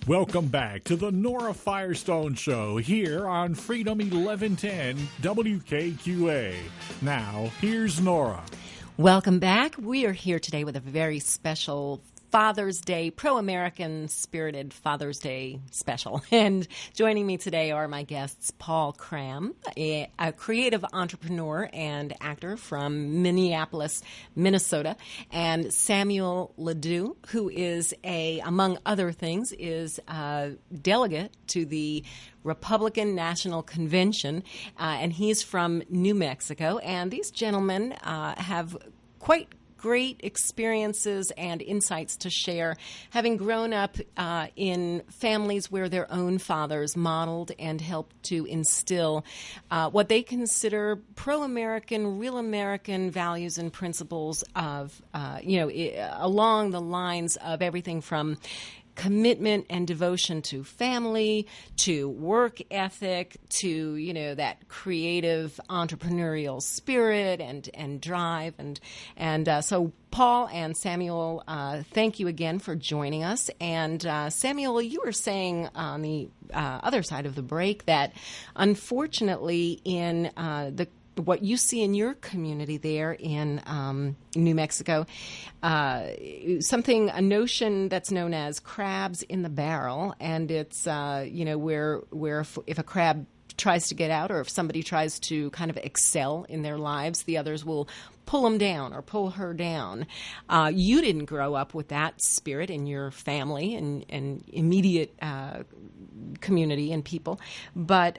Welcome back to the Nora Firestone Show here on Freedom 1110 WKQA. Now, here's Nora. Welcome back. We are here today with a very special Father's Day, pro-American spirited Father's Day special. And joining me today are my guests, Paul Cram, a creative entrepreneur and actor from Minneapolis, Minnesota, and Samuel Ledoux, who is among other things, is a delegate to the Republican National Convention, and he's from New Mexico. And these gentlemen have quite great experiences and insights to share, having grown up in families where their own fathers modeled and helped to instill what they consider pro-American, real American values and principles of, along the lines of everything from commitment and devotion to family, to work ethic, to, that creative entrepreneurial spirit and drive. And so Paul and Samuel, thank you again for joining us. And Samuel, you were saying on the other side of the break that unfortunately in what you see in your community there in New Mexico, a notion that's known as crabs in the barrel, and it's where if a crab tries to get out, or if somebody tries to kind of excel in their lives, the others will pull them down or pull her down. You didn't grow up with that spirit in your family and immediate community and people, but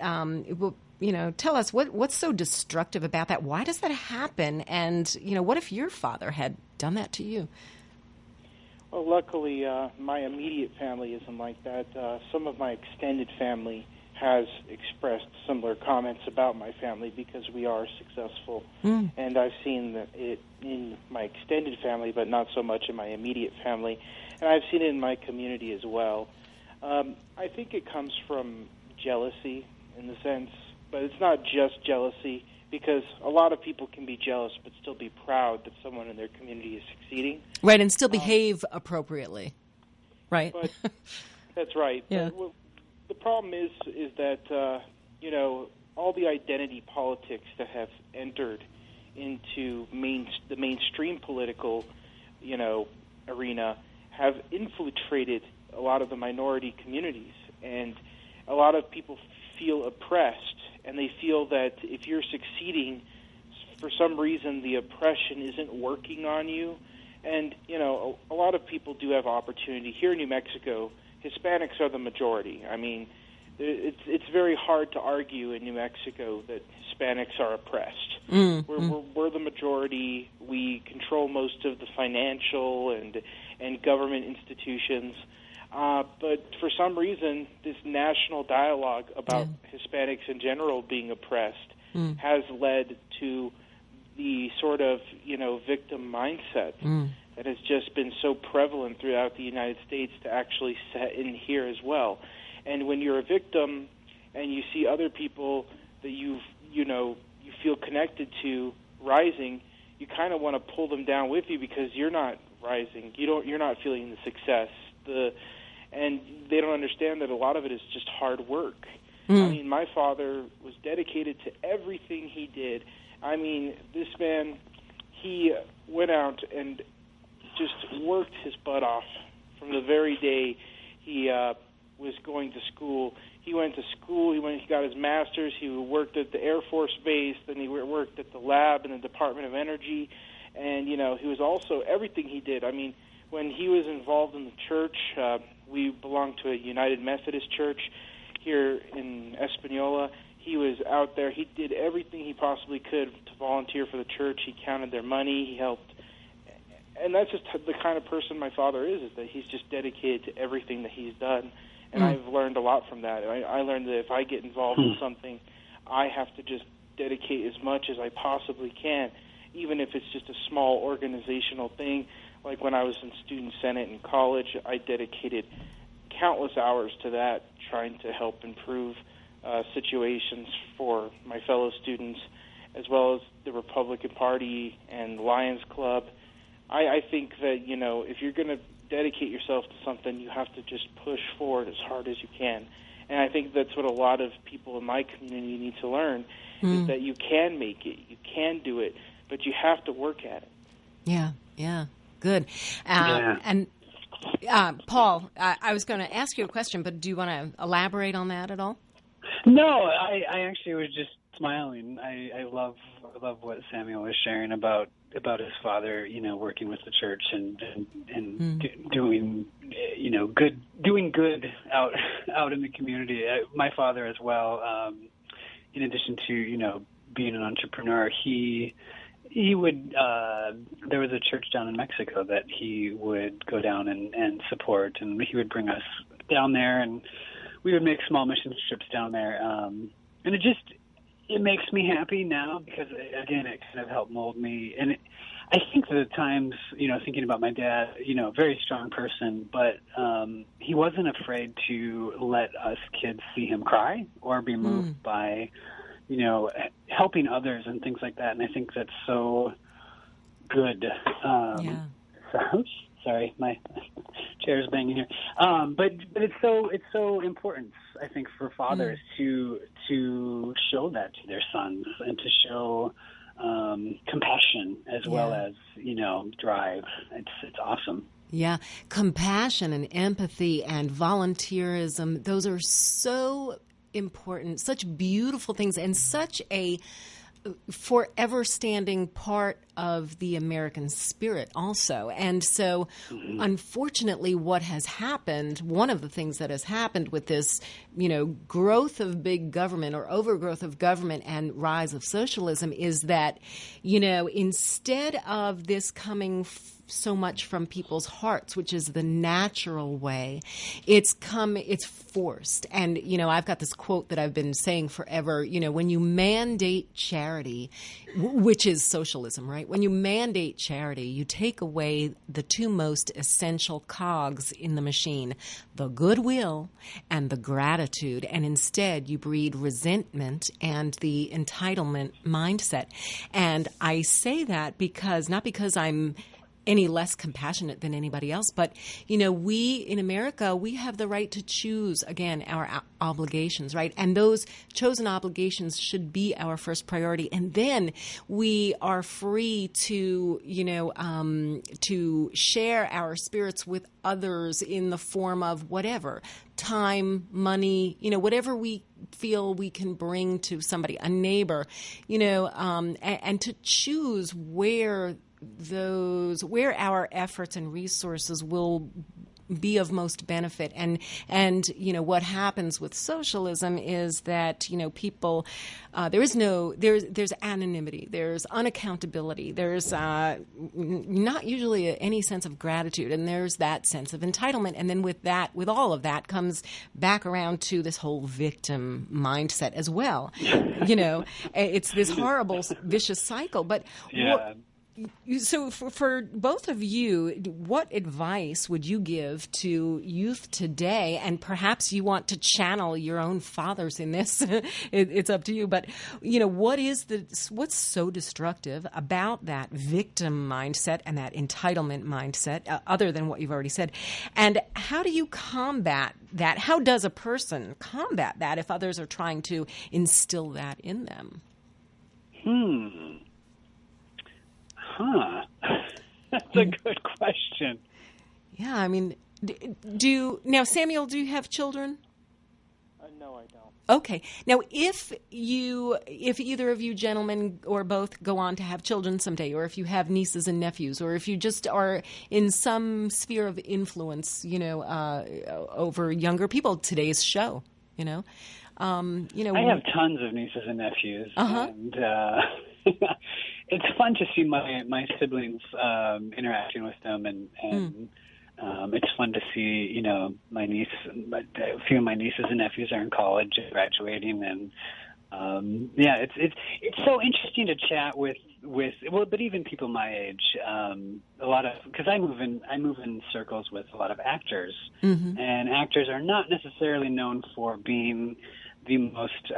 tell us what's so destructive about that? Why does that happen? And, what if your father had done that to you? Well, luckily, my immediate family isn't like that. Some of my extended family has expressed similar comments about my family because we are successful. And I've seen it in my extended family, but not so much in my immediate family. And I've seen it in my community as well. I think it comes from jealousy in the sense, but it's not just jealousy, because a lot of people can be jealous but still be proud that someone in their community is succeeding. Right, and still behave appropriately. Right. But that's right. Yeah. But the problem is that, all the identity politics that have entered into the mainstream political, arena have infiltrated a lot of the minority communities. And a lot of people feel oppressed, and they feel that if you're succeeding, for some reason the oppression isn't working on you. And, a lot of people do have opportunity. Here in New Mexico, Hispanics are the majority. I mean, it's very hard to argue in New Mexico that Hispanics are oppressed. We're the majority. We control most of the financial and government institutions. But for some reason, this national dialogue about Hispanics in general being oppressed has led to the sort of, victim mindset that has just been so prevalent throughout the United States to actually set in here as well. And when you're a victim and you see other people that you feel connected to rising, you kind of want to pull them down with you because you're not rising. You're not feeling the success. And they don't understand that a lot of it is just hard work. I mean, my father was dedicated to everything he did. I mean, this man, he went out and just worked his butt off from the very day he was going to school. He went to school, he got his master's, he worked at the Air Force Base, then he worked at the lab in the Department of Energy, and, he was also, everything he did. I mean, when he was involved in the church, we belonged to a United Methodist church here in Espanola. He was out there. He did everything he possibly could to volunteer for the church. He counted their money. He helped. And that's just the kind of person my father is that he's just dedicated to everything that he's done. And I've learned a lot from that. I learned that if I get involved in something, I have to just dedicate as much as I possibly can, even if it's just a small organizational thing. Like when I was in Student Senate in college, I dedicated countless hours to that, trying to help improve situations for my fellow students, as well as the Republican Party and Lions Club. I think that, if you're going to dedicate yourself to something, you have to just push forward as hard as you can. And I think that's what a lot of people in my community need to learn, is that you can make it, you can do it, but you have to work at it. Yeah, good. And Paul, I was going to ask you a question, but do you want to elaborate on that at all? No, I actually was just smiling. I love what Samuel was sharing about his father, working with the church and doing good out in the community. My father as well, in addition to being an entrepreneur, he would there was a church down in Mexico that he would go down and support, and he would bring us down there, and we would make small mission trips down there, and it makes me happy now because, again, it kind of helped mold me. And I think that at times, thinking about my dad, very strong person, but he wasn't afraid to let us kids see him cry or be moved by, helping others and things like that. And I think that's so good. Sorry, my chair's banging here. But it's so important, I think, for fathers to show that to their sons and to show compassion as well as drive. It's awesome. Yeah, compassion and empathy and volunteerism, those are so important, such beautiful things, and such a forever standing part of the American spirit also. And so, unfortunately, what has happened, one of the things that has happened with this, growth of big government or overgrowth of government and rise of socialism is that, instead of this coming so much from people's hearts, which is the natural way, it's forced. And, I've got this quote that I've been saying forever, when you mandate charity, which is socialism, right? When you mandate charity, you take away the two most essential cogs in the machine, the goodwill and the gratitude. And instead you breed resentment and the entitlement mindset. And I say that not because I'm any less compassionate than anybody else. But, we in America, we have the right to choose, again, our obligations, right? And those chosen obligations should be our first priority. And then we are free to, to share our spirits with others in the form of whatever, time, money, whatever we feel we can bring to somebody, a neighbor, and to choose where our efforts and resources will be of most benefit. And what happens with socialism is that people there's anonymity, there's unaccountability, there's not usually any sense of gratitude, and there's that sense of entitlement. And then with all of that comes back around to this whole victim mindset as well. It's this horrible vicious cycle. But so for both of you, what advice would you give to youth today? And perhaps you want to channel your own fathers in this. It's up to you. But, what's so destructive about that victim mindset and that entitlement mindset, other than what you've already said? And how do you combat that? How does a person combat that if others are trying to instill that in them? That's a good question. Yeah, I mean, Samuel, do you have children? No, I don't. Okay. Now, if either of you gentlemen or both go on to have children someday, or if you have nieces and nephews, or if you just are in some sphere of influence, over younger people, today's show, I have tons of nieces and nephews, and it's fun to see my siblings interacting with them, and it's fun to see my niece. A few of my nieces and nephews are in college and graduating, and it's so interesting to chat with but even people my age. A lot of, because I move in circles with a lot of actors, and actors are not necessarily known for being the most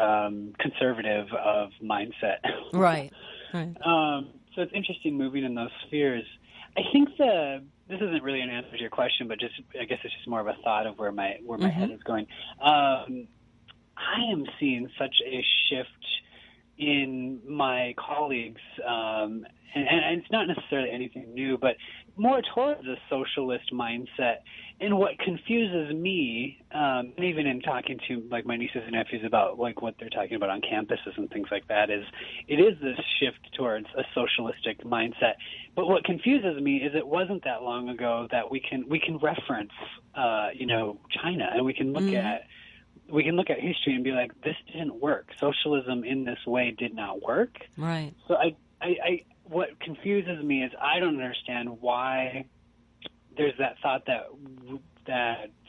conservative of mindset. Right. So it's interesting moving in those spheres. I think this isn't really an answer to your question, but I guess it's just more of a thought of where my head is going. I am seeing such a shift in my colleagues, and it's not necessarily anything new, but more towards a socialist mindset. And what confuses me, and even in talking to like my nieces and nephews about like what they're talking about on campuses and things like that, is it is this shift towards a socialistic mindset. But what confuses me is it wasn't that long ago that we can reference, China, and we can look at history and be like, this didn't work. Socialism in this way did not work. Right. So I what confuses me is I don't understand why there's that thought that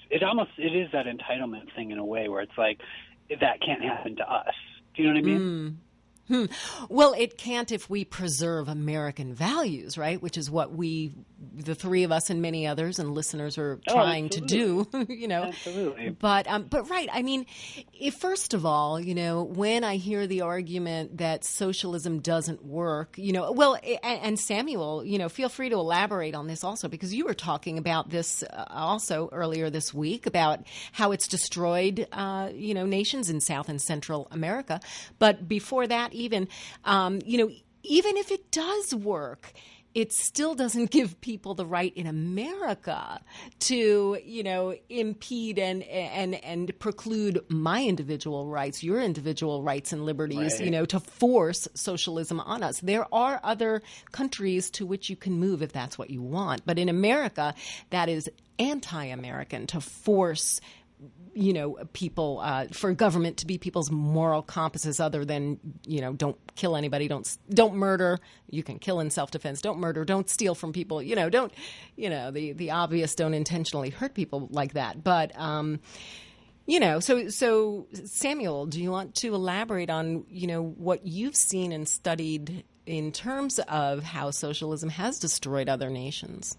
it is that entitlement thing in a way where it's like that can't happen to us. Do you know what I mean? Well, it can't if we preserve American values, right? Which is what the three of us and many others and listeners are trying to do, Absolutely. But right. I mean, first of all, when I hear the argument that socialism doesn't work, and Samuel, feel free to elaborate on this also, because you were talking about this also earlier this week about how it's destroyed, nations in South and Central America. But before that, even if it does work, it still doesn't give people the right in America to, impede and preclude my individual rights, your individual rights and liberties, right. To force socialism on us. There are other countries to which you can move if that's what you want. But in America, that is anti-American to force people, for government to be people's moral compasses other than, don't kill anybody, don't murder. You can kill in self-defense. Don't murder. Don't steal from people. The obvious, don't intentionally hurt people like that. But, so Samuel, do you want to elaborate on, what you've seen and studied in terms of how socialism has destroyed other nations?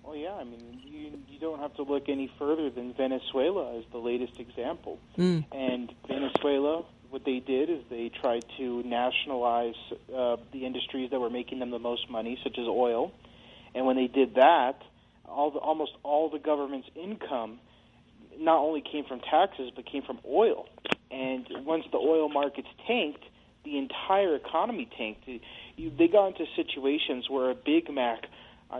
Well, yeah, I mean, you don't have to look any further than Venezuela as the latest example. And Venezuela, what they did is they tried to nationalize the industries that were making them the most money, such as oil. And when they did that, almost all the government's income not only came from taxes, but came from oil. And once the oil markets tanked, the entire economy tanked. They got into situations where a Big Mac,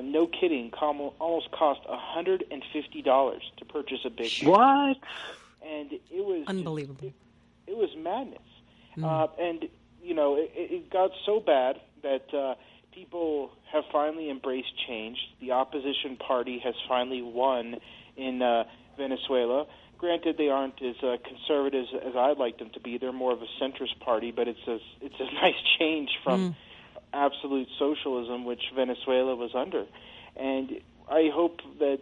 no kidding, almost cost $150 to purchase a Big Mac. What? And it was unbelievable. It was madness. And it got so bad that people have finally embraced change. The opposition party has finally won in Venezuela. Granted, they aren't as conservative as I'd like them to be. They're more of a centrist party, but it's a nice change from absolute socialism, which Venezuela was under. And I hope that,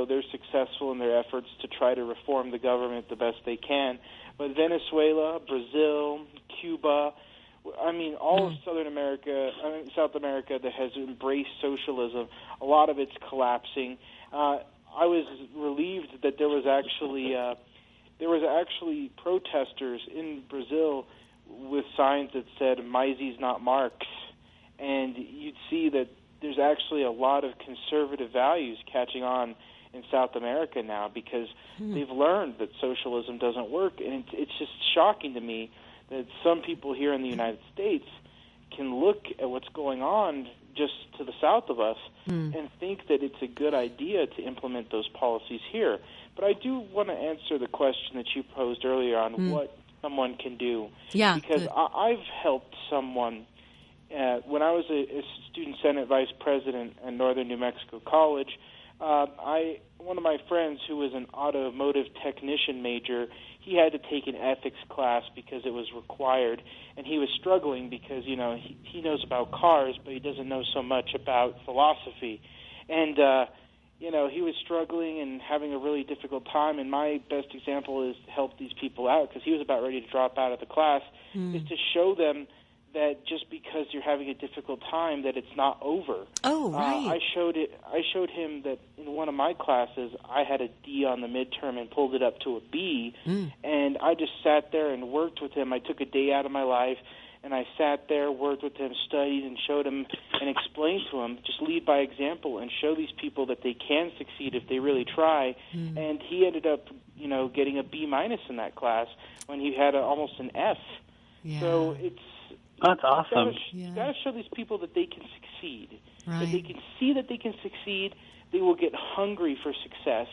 they're successful in their efforts to try to reform the government the best they can. But Venezuela, Brazil, Cuba, all of South America that has embraced socialism, a lot of it's collapsing. I was relieved that there was actually protesters in Brazil with signs that said "Mises, not Marx," and you'd see that there's actually a lot of conservative values catching on in South America now because they've learned that socialism doesn't work, and it's just shocking to me that some people here in the United States can look at what's going on just to the south of us and think that it's a good idea to implement those policies here. But I do want to answer the question that you posed earlier on what someone can do. Yeah, because I've helped someone when I was a student senate vice president at Northern New Mexico College. One of my friends who was an automotive technician major, he had to take an ethics class because it was required, and he was struggling because, he knows about cars, but he doesn't know so much about philosophy. And, he was struggling and having a really difficult time, and my best example is to help these people out because he was about ready to drop out of the class, is to show them that just because you're having a difficult time, that it's not over. Oh, right. I showed him that in one of my classes, I had a D on the midterm and pulled it up to a B, and I just sat there and worked with him. I took a day out of my life, And I sat there, worked with him, studied, and showed him and explained to him, just lead by example and show these people that they can succeed if they really try. And he ended up, getting a B- in that class when he had almost an F. Yeah. So That's awesome. You got to show these people that they can succeed. Right. If they can see that they can succeed, they will get hungry for success,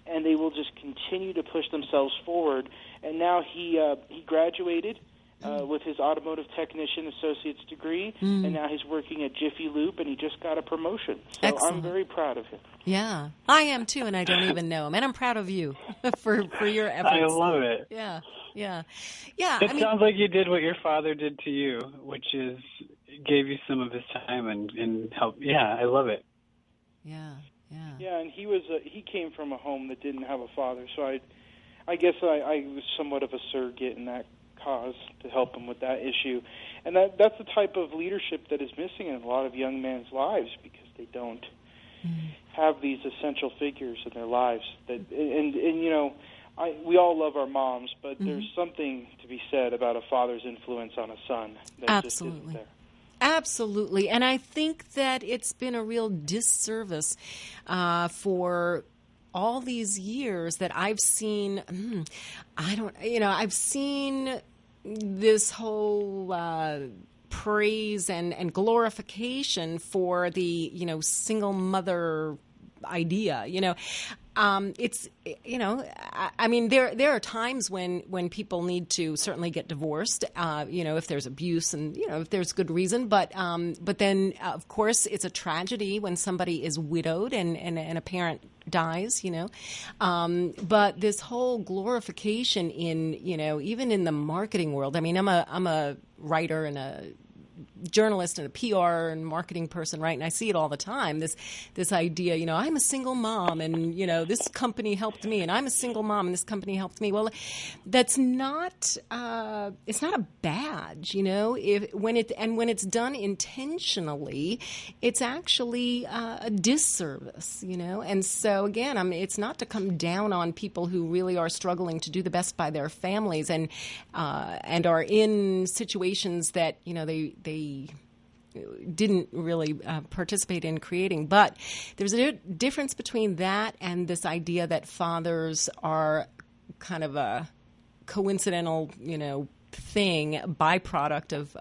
and they will just continue to push themselves forward. And now he graduated with his automotive technician associate's degree, and now he's working at Jiffy Lube, and he just got a promotion. So Excellent. I'm very proud of him. Yeah, I am too, and I don't even know him. And I'm proud of you for your efforts. I love it. Yeah. It sounds like you did what your father did to you, which is gave you some of his time and help. Yeah, I love it. Yeah. Yeah, and he came from a home that didn't have a father, so I guess I was somewhat of a surrogate in that cause to help him with that issue. And that's the type of leadership that is missing in a lot of young men's lives, because they don't have these essential figures in their lives. We all love our moms, but there's something to be said about a father's influence on a son that just isn't there. Absolutely. And I think that it's been a real disservice for all these years that I've seen, I've seen this whole praise and glorification for the, single mother idea, there are times when people need to certainly get divorced, if there's abuse and, if there's good reason. But then, of course, it's a tragedy when somebody is widowed and a parent dies, But this whole glorification in, even in the marketing world, I'm a writer and a journalist and a PR and marketing person, right? And I see it all the time. This idea, I'm a single mom, and this company helped me, and I'm a single mom, and this company helped me. Well, that's not. It's not a badge, when it's done intentionally, it's actually a disservice, And so again, it's not to come down on people who really are struggling to do the best by their families and are in situations that they didn't really participate in creating. But there's a difference between that and this idea that fathers are kind of a coincidental, thing, byproduct of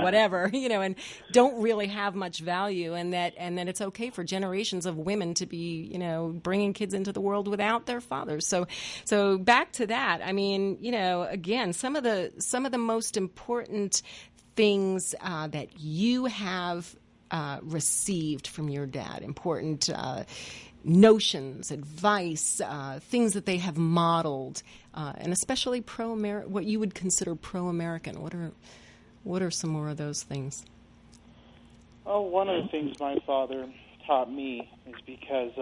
whatever, and don't really have much value, and that it's okay for generations of women to be, bringing kids into the world without their fathers. So back to that. Again, some of the most important things that you have received from your dad, important notions, advice, things that they have modeled, and especially what you would consider pro-American. What are some more of those things? Oh, one of the things my father taught me is because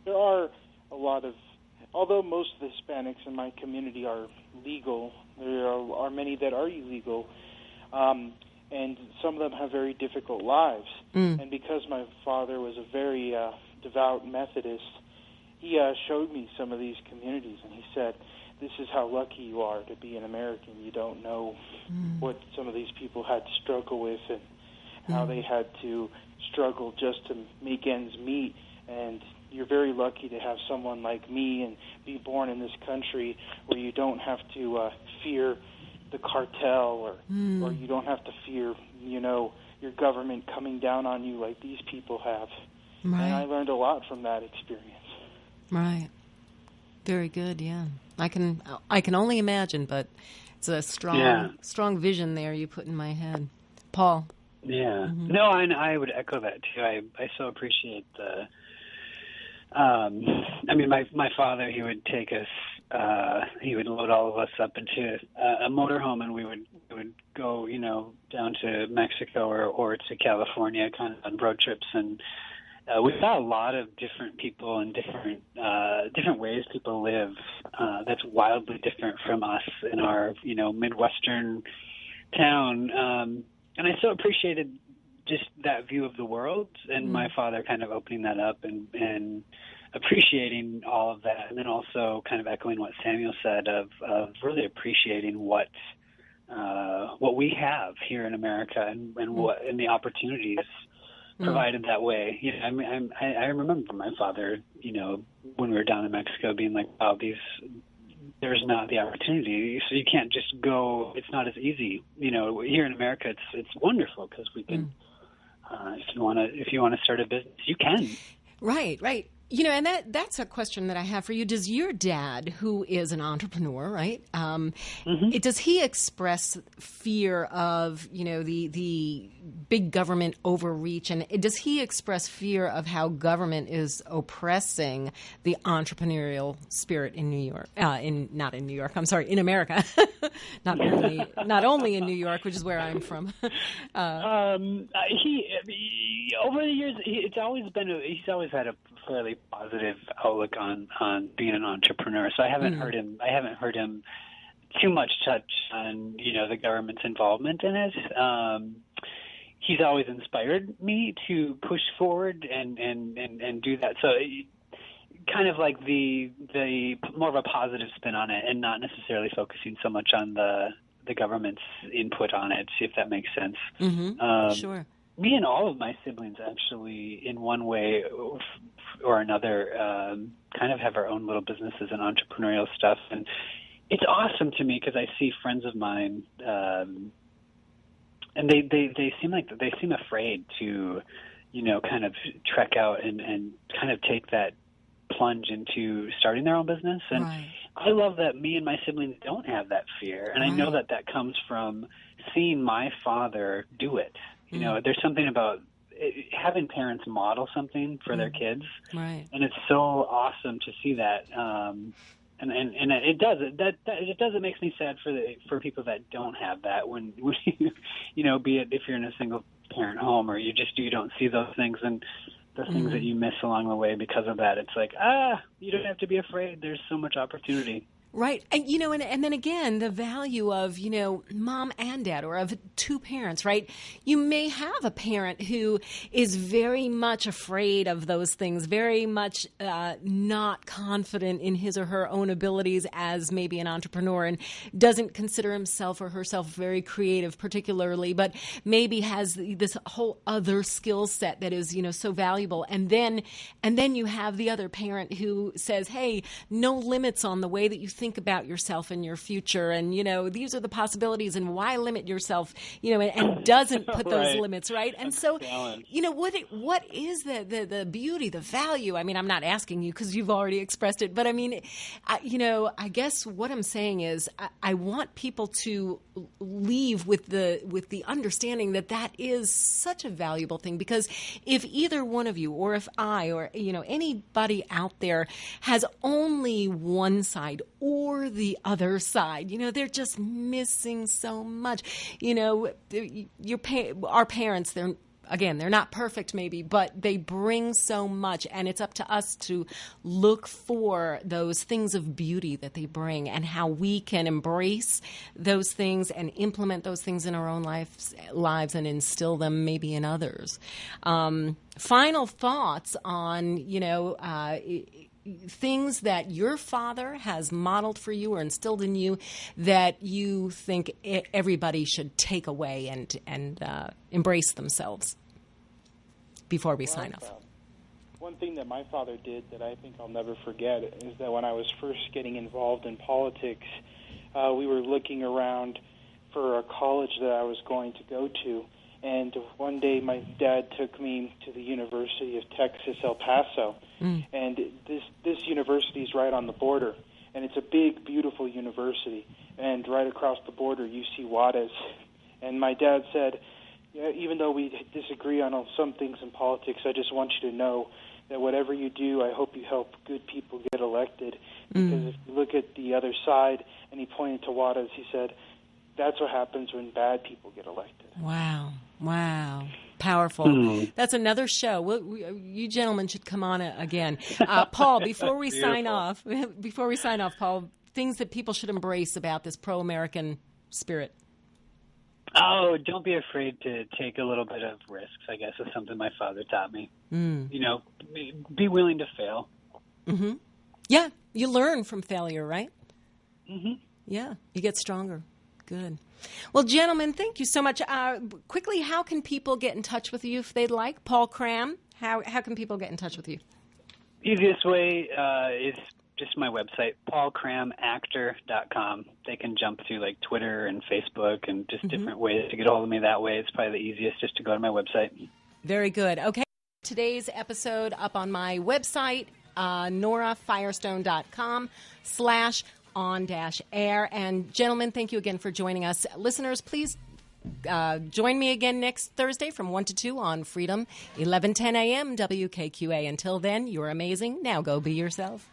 there are a lot of, although most of the Hispanics in my community are legal, there are many that are illegal. And some of them have very difficult lives. And because my father was a very devout Methodist, he showed me some of these communities, and he said, this is how lucky you are to be an American. You don't know what some of these people had to struggle with and how they had to struggle just to make ends meet. And you're very lucky to have someone like me and be born in this country where you don't have to fear the cartel or you don't have to fear, your government coming down on you like these people have. Right. And I learned a lot from that experience. Right. Very good, yeah. I can only imagine, but it's a strong vision there you put in my head. Paul? Yeah. No, I would echo that, too. I so appreciate the... my father, he would take us, he would load all of us up into a motorhome, and we would go, down to Mexico or to California, kind of on road trips. And we saw a lot of different people and different ways people live. That's wildly different from us in our, Midwestern town. And I so appreciated just that view of the world, and my father kind of opening that up and appreciating all of that, and then also kind of echoing what Samuel said of really appreciating what what we have here in America and the opportunities provided that way. You know, I mean, I remember my father, you know, when we were down in Mexico, being like, "Wow, there's not the opportunity, so you can't just go. It's not as easy." You know, here in America, it's wonderful because we can. If you want to start a business, you can. Right. You know, and that's a question that I have for you. Does your dad, who is an entrepreneur, right? Does he express fear of, you know, the big government overreach, and does he express fear of how government is oppressing the entrepreneurial spirit in New York? In America. not only in New York, which is where I'm from. He over the years, he's always had a fairly positive outlook on being an entrepreneur. So I haven't heard him too much touch on, you know, the government's involvement in it. He's always inspired me to push forward and do that. So kind of like the more of a positive spin on it, and not necessarily focusing so much on the government's input on it, if that makes sense. Sure. Me and all of my siblings actually, in one way or another, kind of have our own little businesses and entrepreneurial stuff. And it's awesome to me because I see friends of mine, and they seem afraid to, you know, kind of trek out and kind of take that plunge into starting their own business. And I love that me and my siblings don't have that fear. And I know that comes from seeing my father do it. You know, there's something about having parents model something for their kids, and it's so awesome to see that. And it does. It makes me sad for people that don't have that. When you know, be it if you're in a single parent home or you don't see those things and the things that you miss along the way because of that. It's like, you don't have to be afraid. There's so much opportunity. Right. And, you know, and then again, the value of, you know, mom and dad, or of two parents, right? You may have a parent who is very much afraid of those things, very much not confident in his or her own abilities as maybe an entrepreneur, and doesn't consider himself or herself very creative particularly, but maybe has this whole other skill set that is, you know, so valuable. And then you have the other parent who says, hey, no limits on the way that you think about yourself and your future, and, you know, these are the possibilities, and why limit yourself, you know, and doesn't put those limits, right? And so, you know, what is the beauty, the value? I mean, I'm not asking you because you've already expressed it, but I mean, you know, I guess what I'm saying is I want people to leave with the understanding that is such a valuable thing, because if either one of you, or if I, or, you know, anybody out there has only one side or the other side, you know, they're just missing so much. You know, our parents, they're not perfect maybe, but they bring so much, and it's up to us to look for those things of beauty that they bring, and how we can embrace those things and implement those things in our own lives and instill them maybe in others. Final thoughts on, you know, things that your father has modeled for you or instilled in you that you think everybody should take away and embrace themselves before we sign off. One thing that my father did that I think I'll never forget is that when I was first getting involved in politics, we were looking around for a college that I was going to go to. And one day my dad took me to the University of Texas, El Paso. And this university is right on the border. And it's a big, beautiful university. And right across the border, you see Juarez. And my dad said, even though we disagree on some things in politics, I just want you to know that whatever you do, I hope you help good people get elected. Because if you look at the other side, and he pointed to Juarez, he said, that's what happens when bad people get elected. Wow. Powerful. That's another show. You gentlemen should come on again. Paul, before we sign off, Paul, things that people should embrace about this pro-American spirit. Oh, don't be afraid to take a little bit of risks, I guess, is something my father taught me. You know, be willing to fail. Yeah, you learn from failure, right? Mm-hmm. Yeah, you get stronger. Good. Well, gentlemen, thank you so much. Quickly, how can people get in touch with you if they'd like? Paul Cram, how can people get in touch with you? Easiest way is just my website, paulcramactor.com. They can jump through like Twitter and Facebook and just different ways to get a hold of me that way. It's probably the easiest just to go to my website. Very good. Okay. Today's episode up on my website, norafirestone.com/on-air. And gentlemen, thank you again for joining us. Listeners, please join me again next Thursday from 1 to 2 on Freedom, 1110 a.m. WKQA. Until then, you're amazing. Now go be yourself.